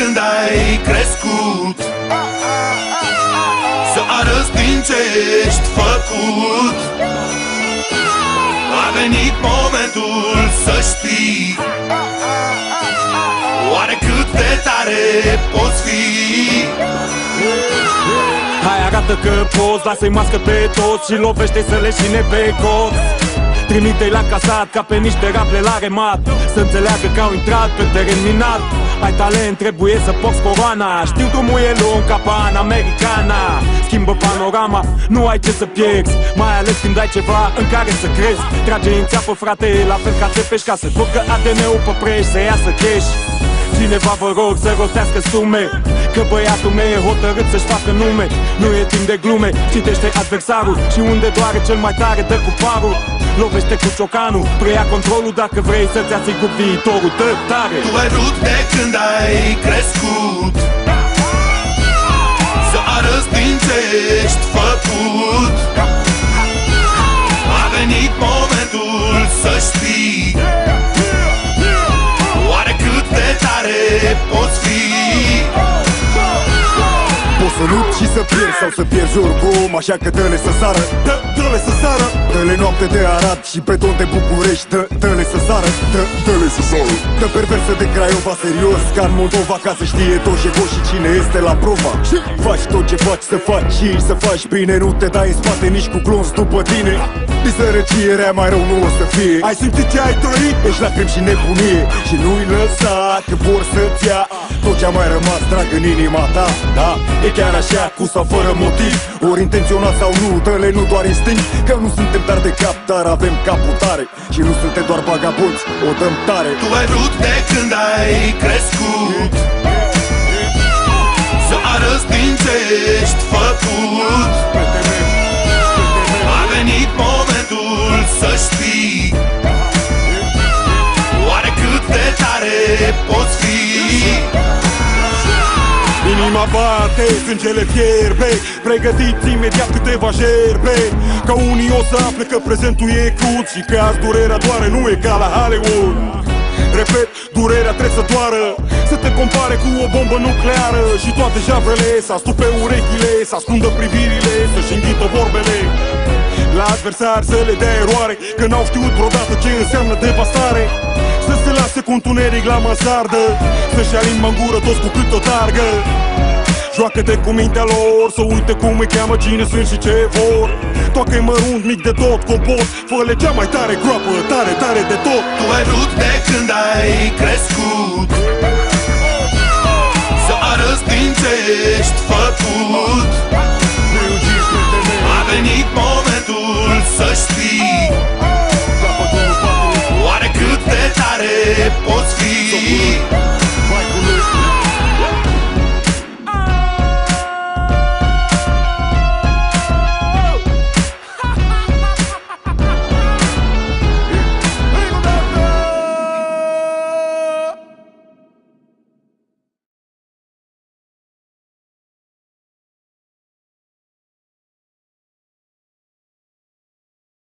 când ai crescut, să arăți din ce ești făcut. A venit momentul să știi oare cât de tare poți fi. Hai, arată că poți, lasă-i mască pe toți și lovește să leșine pe cot. Trimite-i la casat ca pe niște raple la remat, să înțeleagă că au intrat pe teren minat. Ai talent, trebuie să porți coroana, știu drumul e lung ca Pan-Americana. Schimbă panorama, nu ai ce să pierzi, mai ales când ai ceva în care să crezi. Trage în țeapă, frate, la fel ca țepești, ca să ducă ADN-ul pe preș, să iasă cash. Cineva vă rog să rostească sume, că băiatul meu e hotărât să-și facă nume. Nu e timp de glume, citește adversarul și unde doare cel mai tare dă cu parul. Lovește cu ciocanul, preia controlul dacă vrei să-ți asiguri viitorul, dă tare. Tu ai vrut de când ai crescut să arăți din ce ești făcut. A venit momentul să știi oare cât de tare poți fi. Poți să lupți și să pierzi sau să pierzi oricum, așa că dă-le să sară, dă-le să sară. Dă-le noapte de Arad și beton de București, dă-le să sară, dă-le să sară. Dă perversă de Craiova serios, ca în Moldova, ca să știe tot ce și cine este la prova. Faci tot ce faci să faci și să faci bine, nu te dai în spate nici cu glonț după tine. Din sărăcie rea mai rău nu o să fie. Ai simțit ce ai trăit? Ești lacrimi și nebunie și nu-i lăsa că vor să-ți ia tot ce-a mai rămas drag în inima ta. Da, e chiar așa, cu sau fără motiv, ori intenționat sau nu, dă-le nu doar instinct. Că nu suntem tari de cap, dar avem capul tare și nu suntem doar vagabonți, o dăm tare. Tu ai vrut de când ai crescut să arăți din ce ești făcut. A venit momentul să știi oare cât de tare poți fi. Inima bate, sângele fierbe, pregătiți imediat câteva șerbe. Că unii o să afle că prezentul e crud și că azi durerea doare, nu e ca la Hollywood. Repet, durerea trebuie să doară, să te compare cu o bombă nucleară. Și toate javrele să astupe urechile, să ascundă privirile, să-și înghită vorbele. La adversari să le dea eroare, că n-au știut vreodată ce înseamnă devastare. Să se lase cu întuneric la mansardă, să-și ia limba în gură toți cu cât o targă. Joacă-te cu mintea lor, să uite cum îi cheamă, cine sunt și ce vor. Toacă-i mărunt, mic de tot, compot, fă-le cea mai tare groapă, tare, tare de tot. Tu ai vrut de când ai crescut să arăți din ce ești făcut. A venit momentul să știi oare cât de tare poți fi.